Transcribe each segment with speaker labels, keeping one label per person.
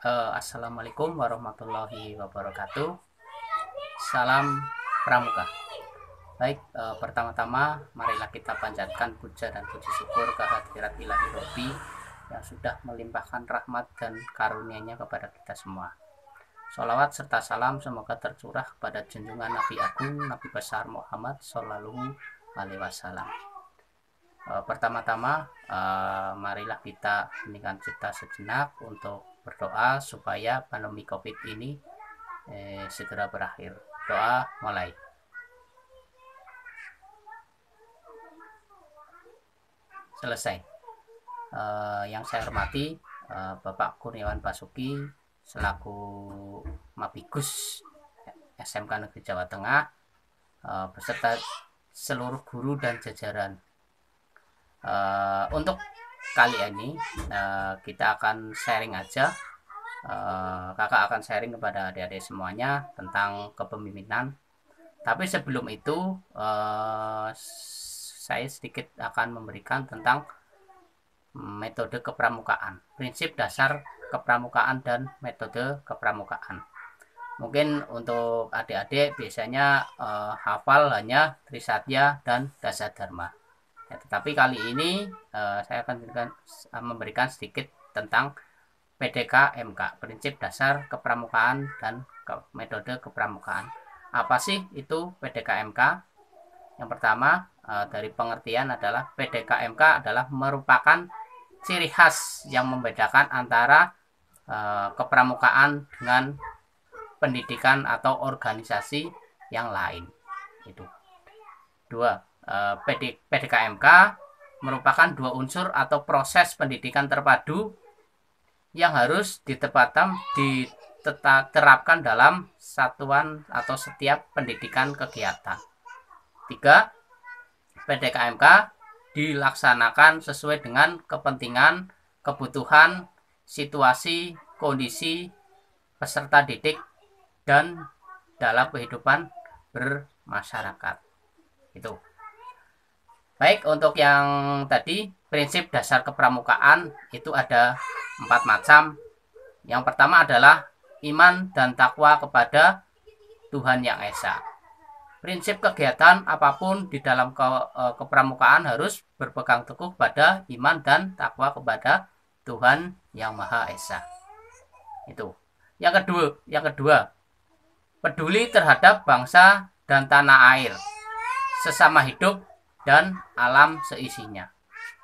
Speaker 1: Assalamualaikum warahmatullahi wabarakatuh. Salam Pramuka. Baik, pertama-tama marilah kita panjatkan puja dan puji syukur kehadirat Ilahi Robbi yang sudah melimpahkan rahmat dan karunia-Nya kepada kita semua. Sholawat serta salam semoga tercurah kepada junjungan Nabi Agung, Nabi besar Muhammad Shallallahu Alaihi Wasallam. Pertama-tama marilah kita heningkan cipta sejenak untuk berdoa supaya pandemi COVID ini segera berakhir. Doa mulai. Selesai. Yang saya hormati Bapak Kurniawan Basuki selaku Mabigus SMK Negeri Jawa Tengah beserta seluruh guru dan jajaran. Untuk kali ini kita akan sharing aja. Kakak akan sharing kepada adik-adik semuanya tentang kepemimpinan. Tapi sebelum itu saya sedikit akan memberikan tentang metode kepramukaan, prinsip dasar kepramukaan dan metode kepramukaan. Mungkin untuk adik-adik biasanya hafal hanya Trisatya dan Dasadharma. Ya, tetapi kali ini saya akan memberikan sedikit tentang PDK-MK, prinsip dasar kepramukaan dan metode kepramukaan. Apa sih itu PDK-MK? Yang pertama dari pengertian adalah PDK-MK adalah merupakan ciri khas yang membedakan antara kepramukaan dengan pendidikan atau organisasi yang lain. Itu. Dua, PDK-MK merupakan dua unsur atau proses pendidikan terpadu yang harus diterapkan dalam satuan atau setiap pendidikan kegiatan. Tiga, PDK-MK dilaksanakan sesuai dengan kepentingan, kebutuhan, situasi, kondisi peserta didik dan dalam kehidupan bermasyarakat. Itu. Baik, untuk yang tadi prinsip dasar kepramukaan itu ada 4 macam. Yang pertama adalah iman dan takwa kepada Tuhan Yang Esa. Prinsip kegiatan apapun di dalam kepramukaan harus berpegang teguh pada iman dan takwa kepada Tuhan Yang Maha Esa. Itu. Yang kedua, peduli terhadap bangsa dan tanah air, sesama hidup dan alam seisinya.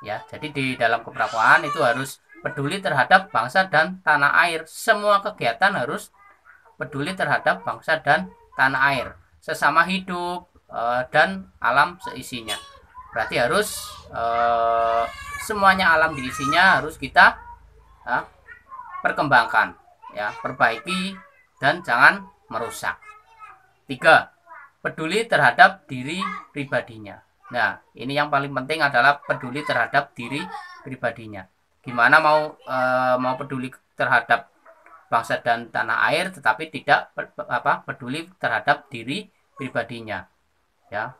Speaker 1: Ya, jadi di dalam kepramukaan itu harus peduli terhadap bangsa dan tanah air. Semua kegiatan harus peduli terhadap bangsa dan tanah air, sesama hidup dan alam seisinya. Berarti harus semuanya alam diisinya harus kita perkembangkan, ya, perbaiki dan jangan merusak. 3, peduli terhadap diri pribadinya. Nah, ini yang paling penting adalah peduli terhadap diri pribadinya. Gimana mau peduli terhadap bangsa dan tanah air tetapi tidak peduli terhadap diri pribadinya, ya,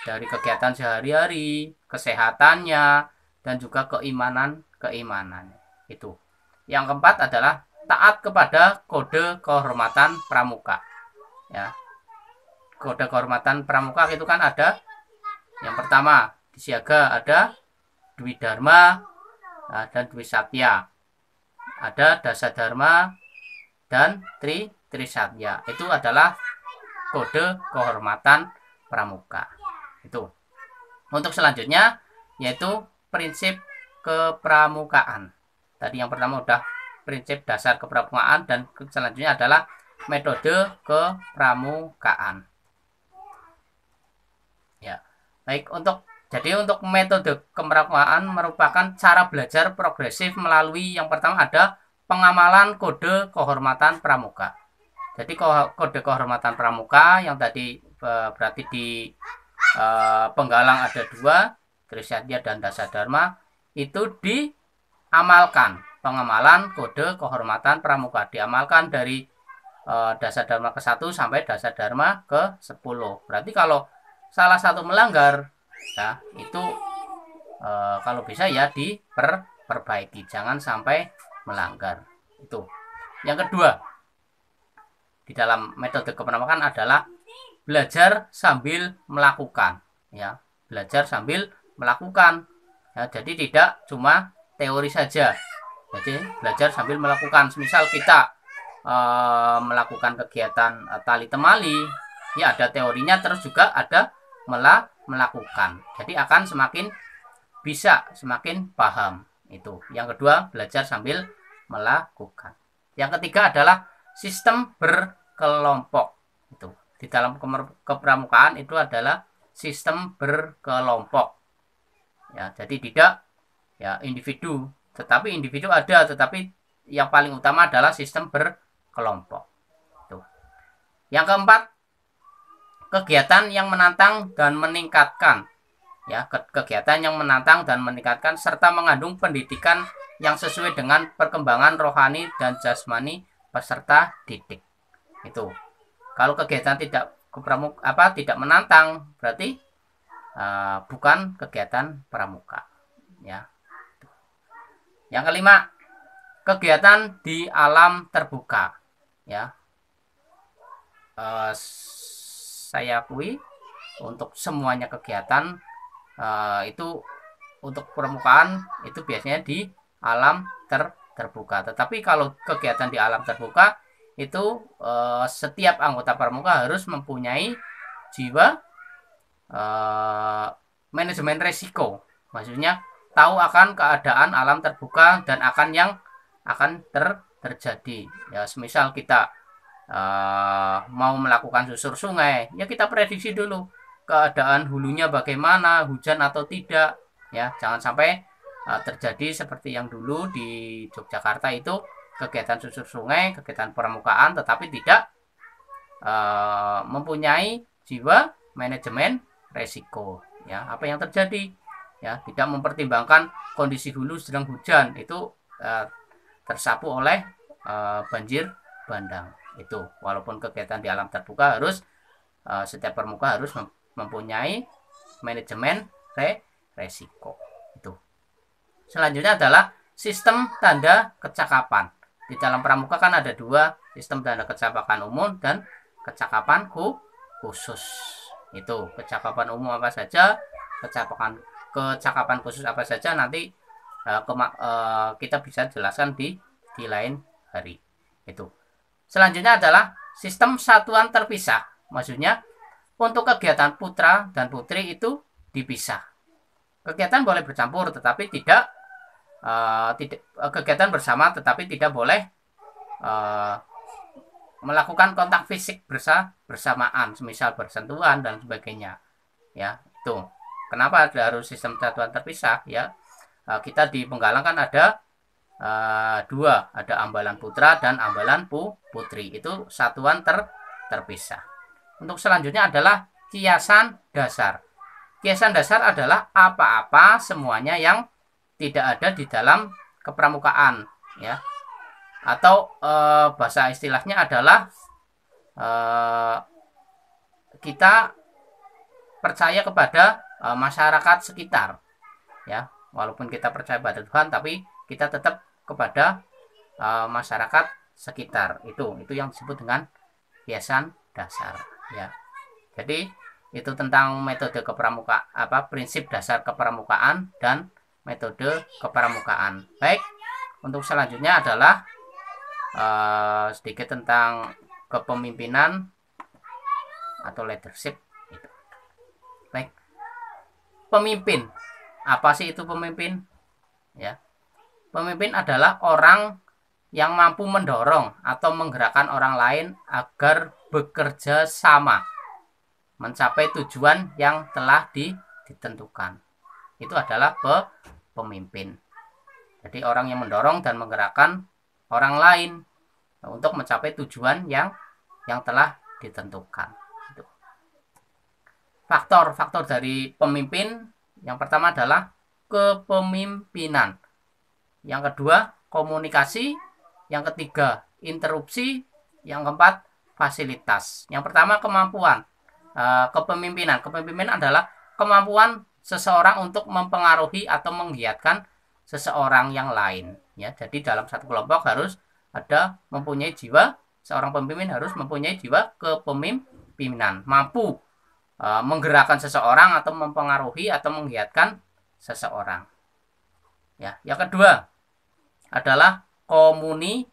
Speaker 1: dari kegiatan sehari-hari, kesehatannya, dan juga keimanan itu. Yang keempat adalah taat kepada kode kehormatan pramuka, ya. Kode kehormatan pramuka itu kan ada, yang pertama di siaga ada Dwi Dharma dan Dwi Satya, ada Dasadharma dan Trisatya. Itu adalah kode kehormatan pramuka. Itu. Untuk selanjutnya yaitu prinsip kepramukaan. Tadi yang pertama udah prinsip dasar kepramukaan, dan selanjutnya adalah metode kepramukaan. Ya. Baik, jadi untuk metode kepramukaan merupakan cara belajar progresif melalui yang pertama ada pengamalan kode kehormatan pramuka. Jadi kode kehormatan pramuka yang tadi berarti di penggalang ada 2, Trisatya dan Dasadharma, itu diamalkan. Pengamalan kode kehormatan pramuka diamalkan dari Dasadharma ke-1 sampai Dasadharma ke-10. Berarti kalau salah satu melanggar, ya, itu kalau bisa ya diperbaiki, jangan sampai melanggar. Itu. Yang kedua, di dalam metode kepramukaan adalah belajar sambil melakukan, ya. Belajar sambil melakukan. Ya, jadi tidak cuma teori saja. Jadi belajar sambil melakukan. Misal kita melakukan kegiatan tali temali, ya ada teorinya terus juga ada melakukan. Jadi akan semakin bisa, semakin paham. Itu. Yang kedua, belajar sambil melakukan. Yang ketiga adalah sistem berkelompok. Itu. Di dalam kepramukaan itu adalah sistem berkelompok. Ya, jadi tidak ya individu, tetapi individu ada, tetapi yang paling utama adalah sistem berkelompok. Itu. Yang keempat, kegiatan yang menantang dan meningkatkan. Ya, kegiatan yang menantang dan meningkatkan serta mengandung pendidikan yang sesuai dengan perkembangan rohani dan jasmani peserta didik. Itu. Kalau kegiatan tidak tidak menantang, berarti bukan kegiatan pramuka. Ya. Yang kelima, kegiatan di alam terbuka. Ya. Saya akui untuk semuanya kegiatan itu untuk permukaan itu biasanya di alam terbuka. Tetapi kalau kegiatan di alam terbuka itu setiap anggota pramuka harus mempunyai jiwa manajemen resiko. Maksudnya tahu akan keadaan alam terbuka dan akan yang akan terjadi. Ya, semisal kita mau melakukan susur sungai, ya kita prediksi dulu keadaan hulunya bagaimana, hujan atau tidak. Ya, jangan sampai terjadi seperti yang dulu di Yogyakarta itu kegiatan susur sungai, kegiatan permukaan, tetapi tidak mempunyai jiwa manajemen resiko. Ya, apa yang terjadi? Ya, tidak mempertimbangkan kondisi hulu sedang hujan, itu tersapu oleh banjir bandang. Itu walaupun kegiatan di alam terbuka harus setiap permuka harus mempunyai manajemen resiko. Itu. Selanjutnya adalah sistem tanda kecakapan. Di dalam pramuka kan ada dua, sistem tanda kecakapan umum dan kecakapan khusus. Itu kecakapan umum apa saja, kecakapan khusus apa saja nanti kita bisa jelaskan di lain hari. Itu. Selanjutnya adalah sistem satuan terpisah. Maksudnya untuk kegiatan putra dan putri itu dipisah. Kegiatan boleh bercampur tetapi tidak kegiatan bersama tetapi tidak boleh melakukan kontak fisik bersamaan, semisal bersentuhan dan sebagainya. Ya, itu. Kenapa harus sistem satuan terpisah? Ya, kita di Penggalang kan ada dua, ada ambalan putra dan ambalan putri. Itu satuan terpisah. Untuk selanjutnya adalah kiasan dasar. Kiasan dasar adalah apa-apa semuanya yang tidak ada di dalam kepramukaan, ya. Atau bahasa istilahnya adalah kita percaya kepada masyarakat sekitar, ya. Walaupun kita percaya pada Tuhan, tapi kita tetap kepada masyarakat sekitar. Itu yang disebut dengan kiasan dasar, ya. Jadi itu tentang metode kepramukaan, prinsip dasar kepramukaan dan metode kepramukaan. Baik, untuk selanjutnya adalah sedikit tentang kepemimpinan atau leadership. Itu. Baik, pemimpin. Apa sih itu pemimpin? Ya, pemimpin adalah orang yang mampu mendorong atau menggerakkan orang lain agar bekerja sama mencapai tujuan yang telah ditentukan. Itu adalah pemimpin. Jadi orang yang mendorong dan menggerakkan orang lain untuk mencapai tujuan yang telah ditentukan. Faktor-faktor dari pemimpin yang pertama adalah kepemimpinan. Yang kedua, komunikasi. Yang ketiga, interupsi. Yang keempat, fasilitas. Yang pertama, kemampuan. Kepemimpinan. Kepemimpinan adalah kemampuan seseorang untuk mempengaruhi atau menggiatkan seseorang yang lain. Ya, jadi dalam satu kelompok harus mempunyai jiwa, seorang pemimpin harus mempunyai jiwa kepemimpinan, mampu menggerakkan seseorang atau mempengaruhi atau menggiatkan seseorang. Ya, yang kedua adalah komunikasi.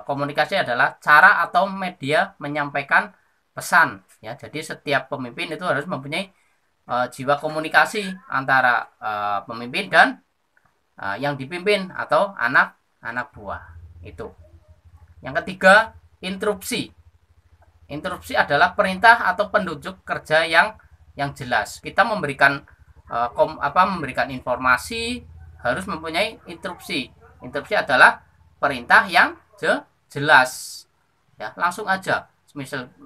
Speaker 1: Komunikasi adalah cara atau media menyampaikan pesan. Ya, jadi setiap pemimpin itu harus mempunyai jiwa komunikasi antara pemimpin dan yang dipimpin atau anak buah. Itu. Yang ketiga, interupsi. Interupsi adalah perintah atau penunjuk kerja yang jelas. Kita memberikan memberikan informasi harus mempunyai interupsi. Interupsi adalah perintah yang jelas. Ya, langsung aja.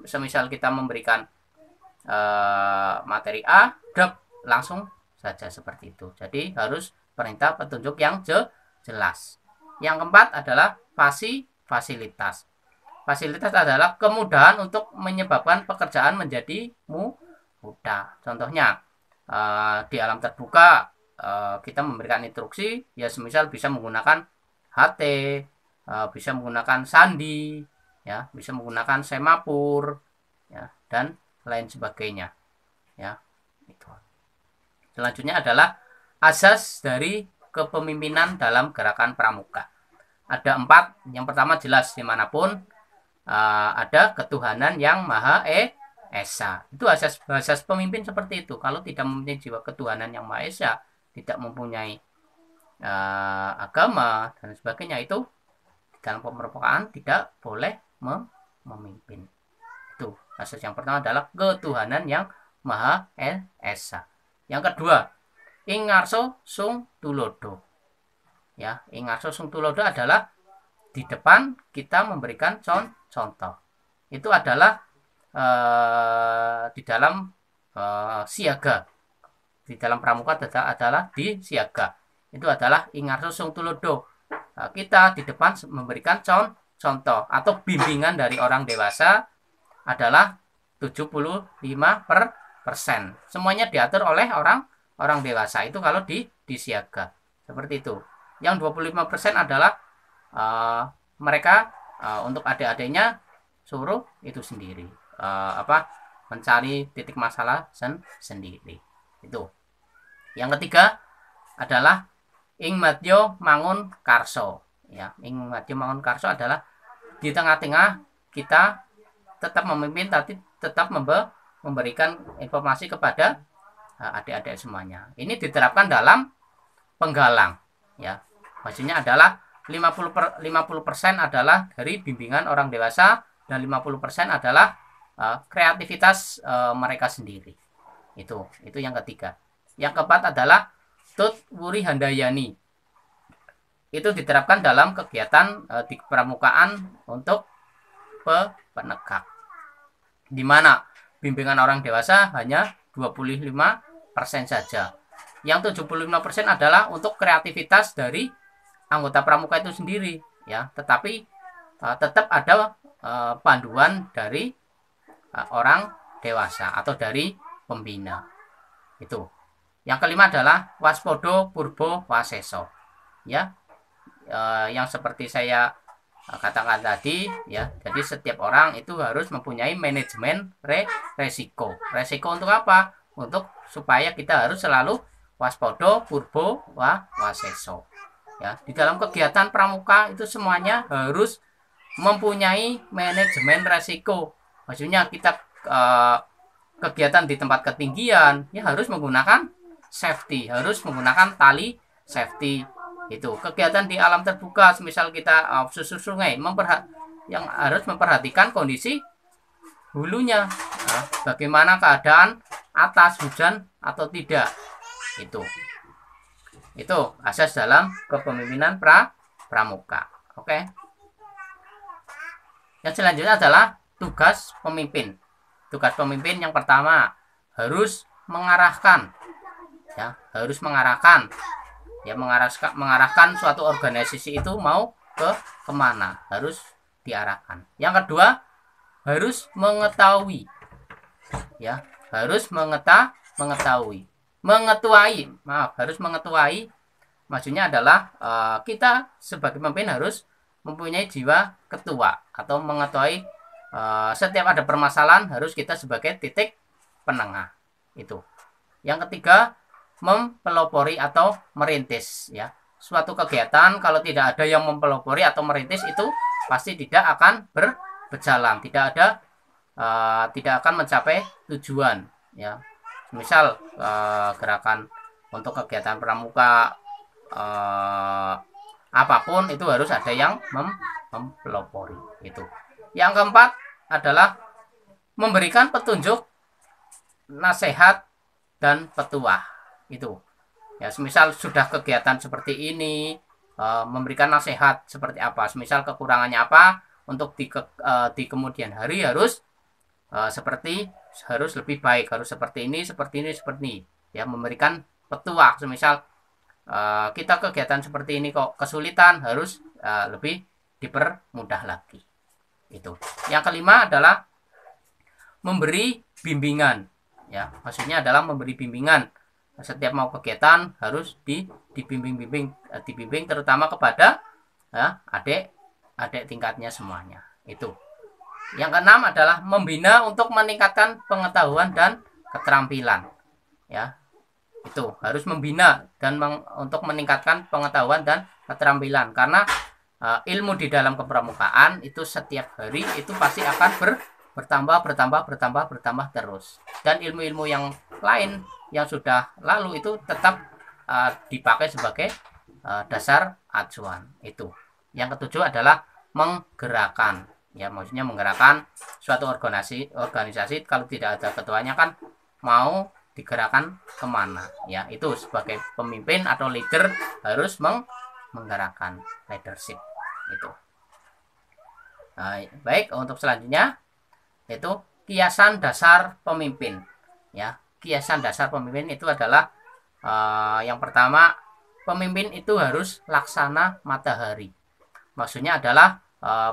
Speaker 1: Semisal kita memberikan materi A, langsung saja seperti itu. Jadi harus perintah petunjuk yang jelas. Yang keempat adalah fasilitas. Fasilitas adalah kemudahan untuk menyebabkan pekerjaan menjadi mudah. Contohnya di alam terbuka kita memberikan instruksi, ya semisal bisa menggunakan HT, bisa menggunakan sandi, ya bisa menggunakan semapur, ya dan lain sebagainya. Ya, itu. Selanjutnya adalah asas dari kepemimpinan dalam gerakan pramuka. Ada 4. Yang pertama jelas dimanapun ada ketuhanan yang Maha Esa. Itu asas pemimpin seperti itu. Kalau tidak mempunyai jiwa ketuhanan yang Maha Esa, tidak mempunyai agama dan sebagainya, itu dalam pemerpokaan tidak boleh memimpin. Itu asas yang pertama adalah ketuhanan yang Maha Esa. Yang kedua, ing ngarso sung tulodo. Ya, ing ngarso sung tulodo adalah di depan kita memberikan contoh. Itu adalah di dalam siaga. Di dalam pramuka adalah di siaga. Itu adalah ing ngarso sung tulodo. Kita di depan memberikan contoh atau bimbingan dari orang dewasa adalah 75%. Semuanya diatur oleh orang dewasa. Itu kalau di siaga. Seperti itu. Yang 25% adalah mereka untuk adik-adiknya suruh itu sendiri. Mencari titik masalah sendiri. Itu. Yang ketiga adalah ing madya mangun karso. Ya, ing madya mangun karso adalah di tengah-tengah kita tetap memimpin, tapi tetap memberikan informasi kepada adik-adik semuanya. Ini diterapkan dalam penggalang. Ya, maksudnya adalah 50% adalah dari bimbingan orang dewasa dan 50% adalah kreativitas mereka sendiri. Itu yang ketiga. Yang keempat adalah Tut Wuri Handayani. Itu diterapkan dalam kegiatan di pramukaan untuk penegak. Di mana bimbingan orang dewasa hanya 25% saja. Yang 75% adalah untuk kreativitas dari anggota pramuka itu sendiri, ya. Tetapi tetap ada panduan dari orang dewasa atau dari pembina. Itu. Yang kelima adalah waspodo purbo waseso. Ya. Yang seperti saya katakan tadi, ya. Jadi setiap orang itu harus mempunyai manajemen resiko. Resiko untuk apa? Untuk supaya kita harus selalu waspodo purbo waseso. Ya, di dalam kegiatan pramuka itu semuanya harus mempunyai manajemen resiko. Maksudnya kita kegiatan di tempat ketinggian ya harus menggunakan safety, harus menggunakan tali safety. Itu kegiatan di alam terbuka, misal kita susur sungai, yang harus memperhatikan kondisi hulunya, bagaimana keadaan atas, hujan atau tidak. Itu asas dalam kepemimpinan pramuka. Oke. Yang selanjutnya adalah tugas pemimpin. Tugas pemimpin yang pertama harus mengarahkan, ya, harus mengarahkan, ya, mengarahkan suatu organisasi itu mau kemana, harus diarahkan. Yang kedua harus mengetahui, ya, harus mengetahui, harus mengetuai maksudnya adalah kita sebagai pemimpin harus mempunyai jiwa ketua atau mengetahui setiap ada permasalahan harus kita sebagai titik penengah. Itu. Yang ketiga, mempelopori atau merintis, ya. Suatu kegiatan kalau tidak ada yang mempelopori atau merintis itu pasti tidak akan berjalan, tidak akan mencapai tujuan, ya. Misal gerakan untuk kegiatan pramuka apapun itu harus ada yang mempelopori itu. Yang keempat adalah memberikan petunjuk, nasihat, dan petuah itu. Ya, semisal sudah kegiatan seperti ini, memberikan nasihat seperti apa, semisal kekurangannya apa untuk di kemudian hari harus harus lebih baik, harus seperti ini, seperti ini, seperti ini. Ya, memberikan petuah, semisal kita kegiatan seperti ini kok kesulitan, harus lebih dipermudah lagi. Itu. Yang kelima adalah memberi bimbingan, ya, maksudnya adalah memberi bimbingan. Setiap mau kegiatan harus dibimbing terutama kepada adik tingkatnya semuanya. Itu. Yang keenam adalah membina untuk meningkatkan pengetahuan dan keterampilan, ya. Itu harus membina dan untuk meningkatkan pengetahuan dan keterampilan, karena ilmu di dalam kepramukaan itu setiap hari itu pasti akan bertambah terus, dan ilmu-ilmu yang lain yang sudah lalu itu tetap dipakai sebagai dasar acuan. Itu. Yang ketujuh adalah menggerakkan, ya, maksudnya menggerakkan suatu organisasi kalau tidak ada ketuanya kan mau digerakkan kemana, ya. Itu sebagai pemimpin atau leader harus menggerakkan, leadership. Itu. Baik, untuk selanjutnya yaitu kiasan dasar pemimpin, ya. Kiasan dasar pemimpin itu adalah yang pertama, pemimpin itu harus laksana matahari. Maksudnya adalah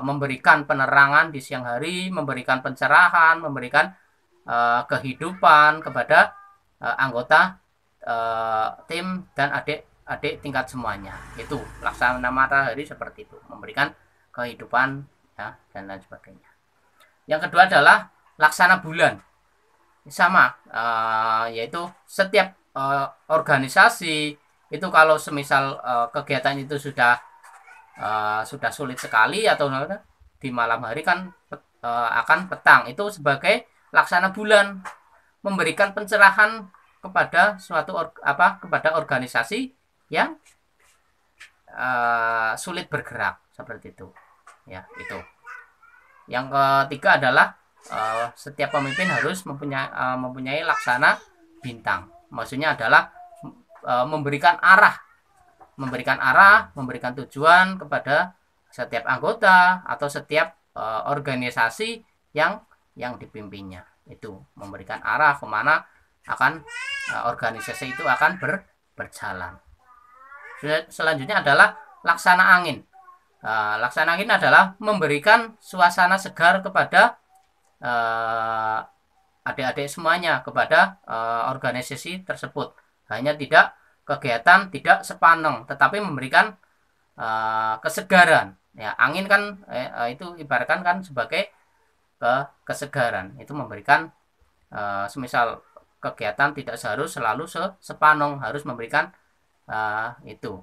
Speaker 1: memberikan penerangan di siang hari, memberikan pencerahan, memberikan kehidupan kepada anggota tim dan adik tingkat semuanya. Itu laksana matahari seperti itu, memberikan kehidupan, ya, dan lain sebagainya. Yang kedua adalah laksana bulan, sama, yaitu setiap organisasi itu kalau semisal kegiatan itu sudah sulit sekali atau di malam hari kan akan petang, itu sebagai laksana bulan, memberikan pencerahan kepada kepada organisasi yang sulit bergerak seperti itu, ya. Itu. Yang ketiga adalah setiap pemimpin harus mempunyai laksana bintang, maksudnya adalah memberikan arah, memberikan tujuan kepada setiap anggota atau setiap organisasi yang dipimpinnya. Itu memberikan arah kemana akan organisasi itu akan berjalan. Selanjutnya adalah laksana angin. Laksana angin adalah memberikan suasana segar kepada adik-adik semuanya, kepada organisasi tersebut. Hanya kegiatan tidak sepaneng, tetapi memberikan kesegaran. Ya, angin kan itu ibaratkan kan sebagai kesegaran. Itu memberikan semisal kegiatan tidak harus selalu sepaneng, harus memberikan itu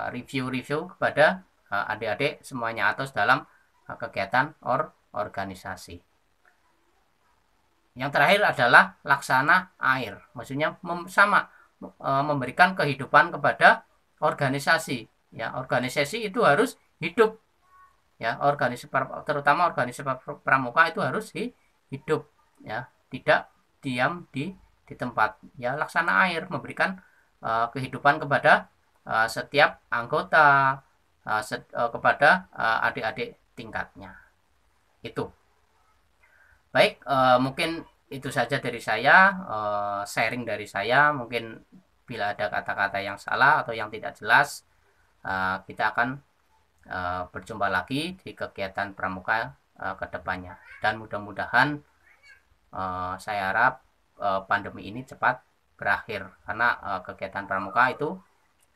Speaker 1: review kepada adik-adik semuanya atau dalam kegiatan organisasi. Yang terakhir adalah laksana air, maksudnya memberikan kehidupan kepada organisasi, ya. Organisasi itu harus hidup, ya. Terutama organisasi pramuka itu harus hidup, ya, tidak diam di tempat, ya. Laksana air memberikan kehidupan kepada setiap anggota, kepada adik-adik tingkatnya. Itu. Baik, mungkin itu saja dari saya, sharing dari saya. Mungkin bila ada kata-kata yang salah atau yang tidak jelas, kita akan berjumpa lagi di kegiatan pramuka ke depannya. Dan mudah-mudahan saya harap pandemi ini cepat berakhir, karena kegiatan pramuka itu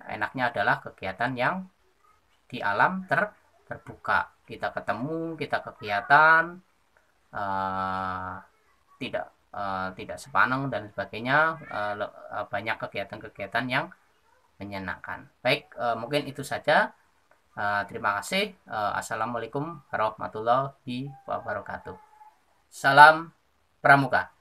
Speaker 1: enaknya adalah kegiatan yang di alam terbuka. Kita ketemu, kita kegiatan, tidak tidak sepaneng dan sebagainya, banyak kegiatan-kegiatan yang menyenangkan. Baik, mungkin itu saja. Terima kasih. Assalamualaikum warahmatullahi wabarakatuh. Salam Pramuka.